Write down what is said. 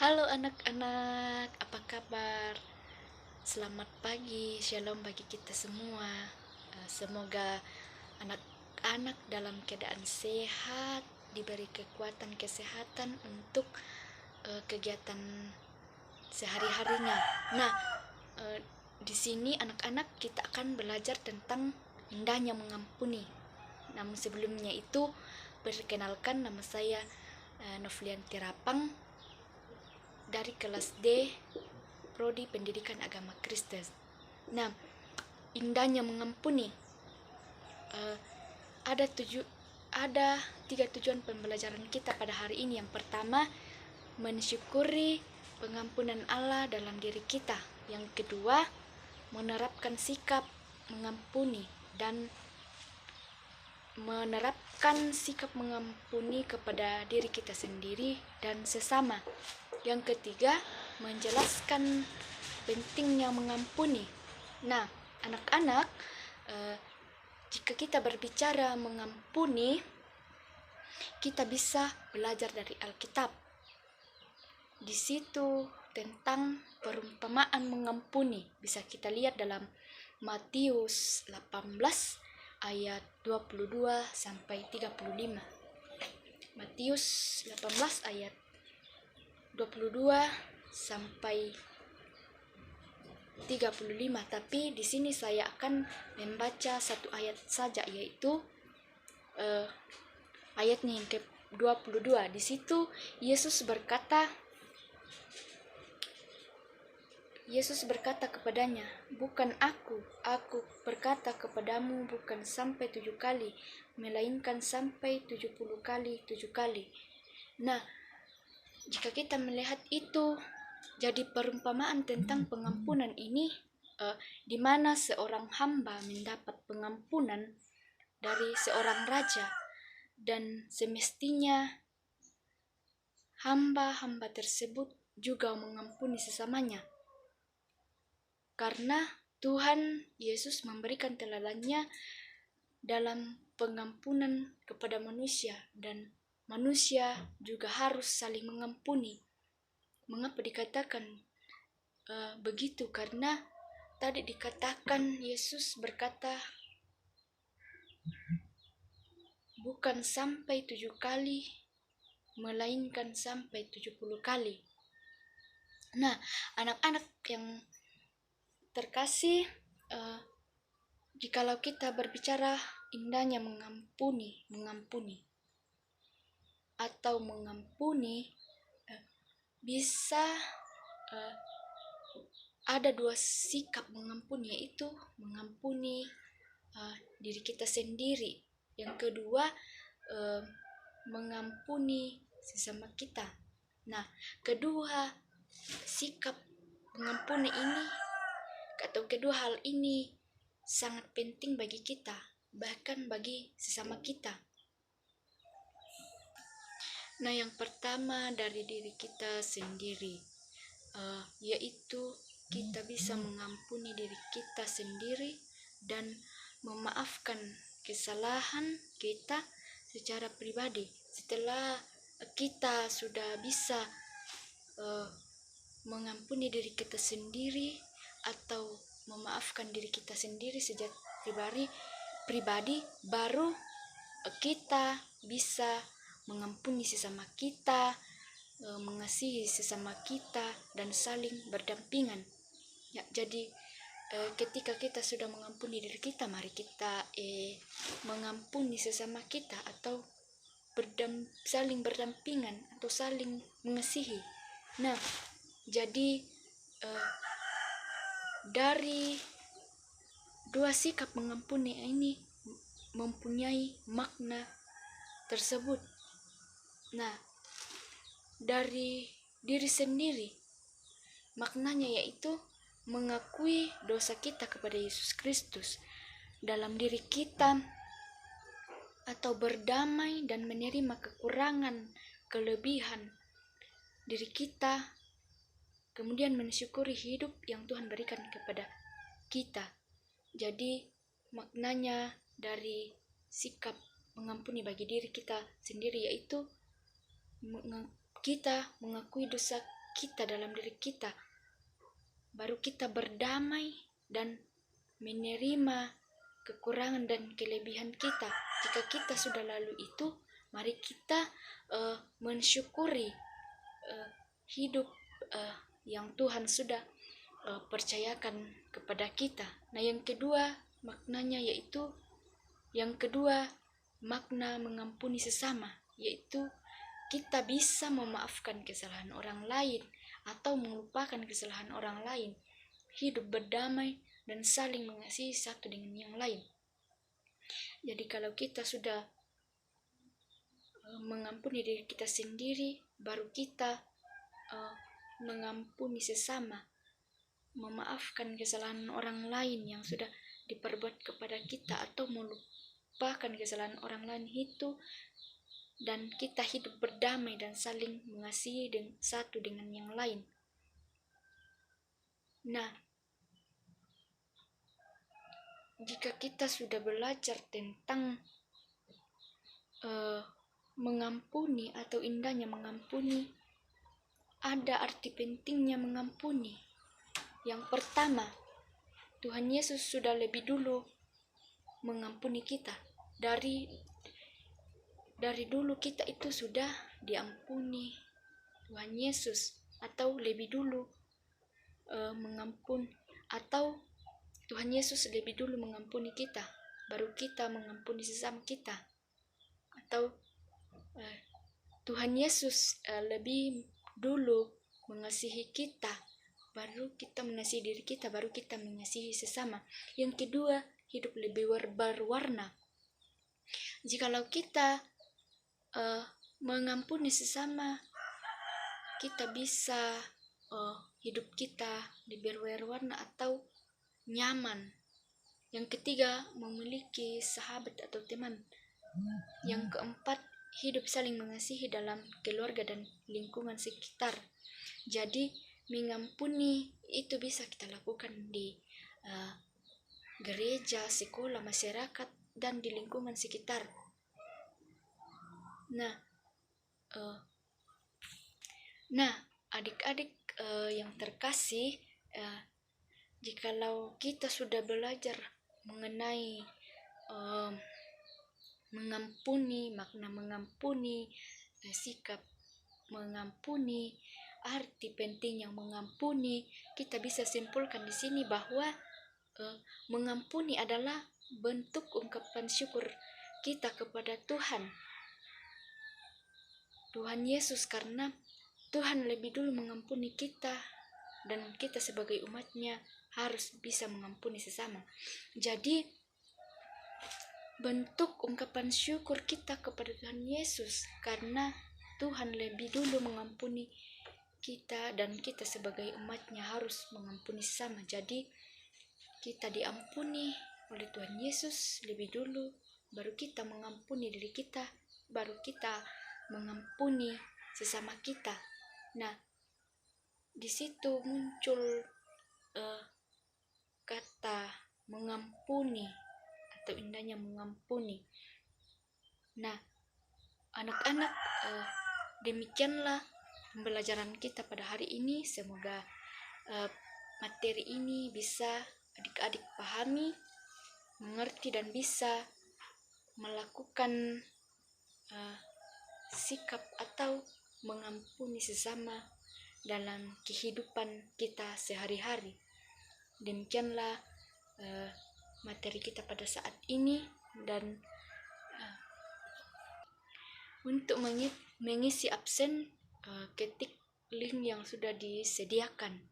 Halo anak-anak, apa kabar? Selamat pagi, shalom bagi kita semua. Semoga anak-anak dalam keadaan sehat, diberi kekuatan kesehatan untuk kegiatan sehari-harinya. Nah, di sini anak-anak kita akan belajar tentang indahnya mengampuni. Namun sebelumnya itu, perkenalkan, nama saya Novlianti Rapang dari kelas D Prodi Pendidikan Agama Kristen. Nah, indahnya mengampuni. Ada tiga tujuan pembelajaran kita pada hari ini. Yang pertama, mensyukuri pengampunan Allah dalam diri kita. Yang kedua, menerapkan sikap mengampuni kepada diri kita sendiri dan sesama. Yang ketiga, menjelaskan pentingnya mengampuni. Nah, anak-anak, jika kita berbicara mengampuni, kita bisa belajar dari Alkitab. Di situ tentang perumpamaan mengampuni bisa kita lihat dalam Matius 18 ayat 22 sampai 35. Matius 18 ayat 22 sampai 35. Tapi di sini saya akan membaca satu ayat saja, yaitu ayatnya yang ke-22. Di situ Yesus berkata kepadanya, "Bukan aku berkata kepadamu bukan sampai 7 kali, melainkan sampai 70 kali 7 kali." Nah, jika kita melihat itu, jadi perumpamaan tentang pengampunan ini, di mana seorang hamba mendapat pengampunan dari seorang raja, dan semestinya hamba-hamba tersebut juga mengampuni sesamanya. Karena Tuhan Yesus memberikan teladannya dalam pengampunan kepada manusia, dan manusia juga harus saling mengampuni. Mengapa dikatakan begitu? Karena tadi dikatakan Yesus berkata bukan sampai 7 kali, melainkan sampai 70 kali. Nah, anak-anak yang terkasih, jikalau kita berbicara indahnya mengampuni atau mengampuni, bisa ada dua sikap mengampuni, yaitu mengampuni diri kita sendiri. Yang kedua, mengampuni sesama kita. Nah, kedua sikap mengampuni ini atau kedua hal ini sangat penting bagi kita, bahkan bagi sesama kita. Nah, yang pertama dari diri kita sendiri, yaitu kita bisa mengampuni diri kita sendiri dan memaafkan kesalahan kita secara pribadi. Setelah kita sudah bisa mengampuni diri kita sendiri atau memaafkan diri kita sendiri secara pribadi, baru kita bisa mengampuni sesama kita, mengasihi sesama kita, dan saling berdampingan. Ya, jadi ketika kita sudah mengampuni diri kita, mari kita mengampuni sesama kita atau saling berdampingan atau saling mengasihi. Nah, jadi dari dua sikap mengampuni ini mempunyai makna tersebut. Nah, dari diri sendiri, maknanya yaitu mengakui dosa kita kepada Yesus Kristus dalam diri kita, atau berdamai dan menerima kekurangan, kelebihan diri kita, kemudian mensyukuri hidup yang Tuhan berikan kepada kita. Jadi maknanya dari sikap mengampuni bagi diri kita sendiri yaitu kita mengakui dosa kita dalam diri kita, baru kita berdamai dan menerima kekurangan dan kelebihan kita. Jika kita sudah lalu itu, mari kita mensyukuri hidup yang Tuhan sudah percayakan kepada kita. Nah, yang kedua maknanya yaitu makna mengampuni sesama, yaitu kita bisa memaafkan kesalahan orang lain atau melupakan kesalahan orang lain, hidup berdamai dan saling mengasihi satu dengan yang lain. Jadi kalau kita sudah mengampuni diri kita sendiri, baru kita mengampuni sesama, memaafkan kesalahan orang lain yang sudah diperbuat kepada kita atau melupakan kesalahan orang lain itu, dan kita hidup berdamai dan saling mengasihi satu dengan yang lain. Nah, jika kita sudah belajar tentang mengampuni atau indahnya mengampuni, ada arti pentingnya mengampuni. Yang pertama, Tuhan Yesus sudah lebih dulu mengampuni kita. Dari dulu kita itu sudah diampuni Tuhan Yesus, atau lebih dulu mengampuni, atau Tuhan Yesus lebih dulu mengampuni kita, baru kita mengampuni sesama kita, atau Tuhan Yesus lebih dulu mengasihi kita, baru kita mengasihi diri kita, baru kita mengasihi sesama. Yang kedua, hidup lebih berwarna. Jikalau kita mengampuni sesama, kita bisa hidup kita lebih berwarna atau nyaman. Yang ketiga, memiliki sahabat atau teman. Yang keempat, hidup saling mengasihi dalam keluarga dan lingkungan sekitar. Jadi mengampuni itu bisa kita lakukan di gereja, sekolah, masyarakat, dan di lingkungan sekitar. Nah, adik-adik yang terkasih, jikalau kita sudah belajar mengenai mengampuni, makna mengampuni, sikap mengampuni, arti penting yang mengampuni, kita bisa simpulkan di sini bahwa mengampuni adalah bentuk ungkapan syukur kita kepada Tuhan Yesus, karena Tuhan lebih dulu mengampuni kita, dan kita sebagai umatnya harus bisa mengampuni sesama. Jadi bentuk ungkapan syukur kita kepada Tuhan Yesus, karena Tuhan lebih dulu mengampuni kita, dan kita sebagai umatnya harus mengampuni sesama. Jadi kita diampuni oleh Tuhan Yesus lebih dulu, baru kita mengampuni diri kita, baru kita mengampuni sesama kita. Nah, di situ muncul kata mengampuni atau indahnya mengampuni. Nah, anak-anak, demikianlah pembelajaran kita pada hari ini. Semoga materi ini bisa adik-adik pahami, mengerti, dan bisa melakukan sikap atau mengampuni sesama dalam kehidupan kita sehari-hari. Demikianlah materi kita pada saat ini, dan untuk mengisi absen ketik link yang sudah disediakan.